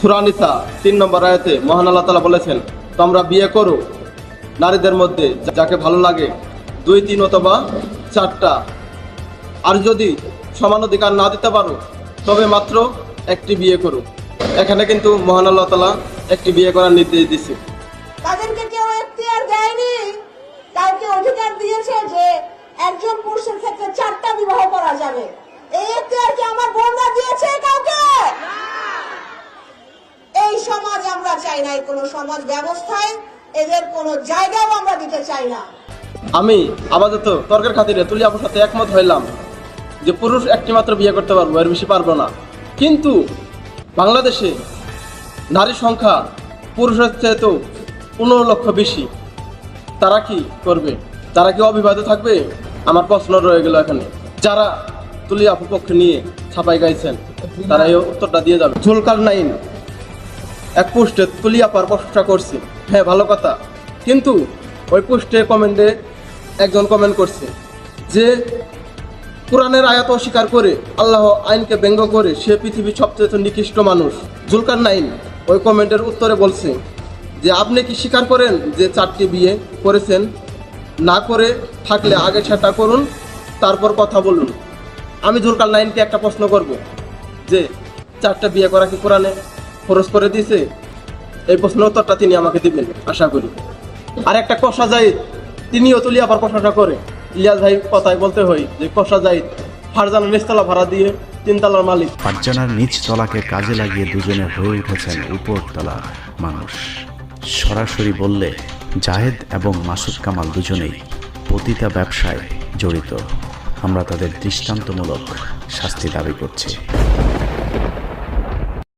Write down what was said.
সূরা নিসা 3 নম্বর আয়াতে মহান আল্লাহ তাআলা বলেছেন, তোমরা বিয়ে করো নারীদের মধ্যে যাকে ভালো লাগে, 2, 3 অথবা 4টা। আর যদি সমান অধিকার না দিতে পারো তবে মাত্র একটি বিয়ে করো। এখানে কিন্তু মহান আল্লাহ তাআলা একটি বিয়ে করার নির্দেশ দিচ্ছে। তাদেরকে কেউ এখতিয়ার দেয়নি, কাউকে অধিকার দিয়েছে যে একজন পুরুষের ক্ষেত্রে 4টা বিবাহ করা যাবে। এই এখতিয়ার কি আমার বোনরা দিয়েছে কাউকে? এই সমাজ আমরা চাই না, এই কোন সমাজ ব্যবস্থায় এদের কোন জায়গাও আমরা দিতে চাই না। আমি আপাতত তর্কের খাতিরে তুলি আপুর সাথে একমত হইলাম যে পুরুষ একটি মাত্র বিয়ে করতে পারবো, এর বেশি পারবো না। কিন্তু বাংলাদেশে নারী সংখ্যা পুরুষের চেয়ে তো 15 লক্ষ বেশি। তারা কি করবে? তারা কি অবিবাহিত থাকবে? আমার প্রশ্ন রয়ে গেল এখানে। যারা তুলি আপুর পক্ষে নিয়ে ছাপাই গাইছেন তারা এই উত্তরটা দিয়ে যাবে। জুলকারনাইন এক পোস্টে তুলি আপার প্রশংসা করছে, হ্যাঁ ভালো কথা, কিন্তু ওই পোস্টে কমেন্টে একজন কমেন্ট করছে যে কোরআনের আয়াত অস্বীকার করে আল্লাহ আইনকে ব্যঙ্গ করে সে পৃথিবীর সবচেয়ে নিকৃষ্ট মানুষ। জুলকারনাইন ওই কমেন্টের উত্তরে বলছে যে আপনি কি স্বীকার করেন যে 4টি বিয়ে করেছেন? না করে থাকলে আগে সেটা করুন, তারপর কথা বলুন। আমি জুলকারনাইনকে একটা প্রশ্ন করব যে 4টা বিয়ে করা কি কোরআনে ফরজ করে দিয়েছে? এই প্রশ্নের উত্তরটা তিনি আমাকে দিবেন আশা করি। আর একটা কষা জাহিদ, তিনিও তুলি আপার প্রশংসা করে। ইলিয়াস ভাই কথায় বলতে হয় যে কষা জাহিদ ফারজানার নিচতলা ভাড়া দিয়ে 3 তলার মালিক। ফারজানার নিচ তলাকে কাজে লাগিয়ে দুজনে হয়ে উঠেছেন উপরতলা মানুষ। সরাসরি বললে জাহেদ এবং মাসুদ কামাল দুজনেই পতিতা ব্যবসায় জড়িত। আমরা তাদের দৃষ্টান্তমূলক শাস্তি দাবি করছি।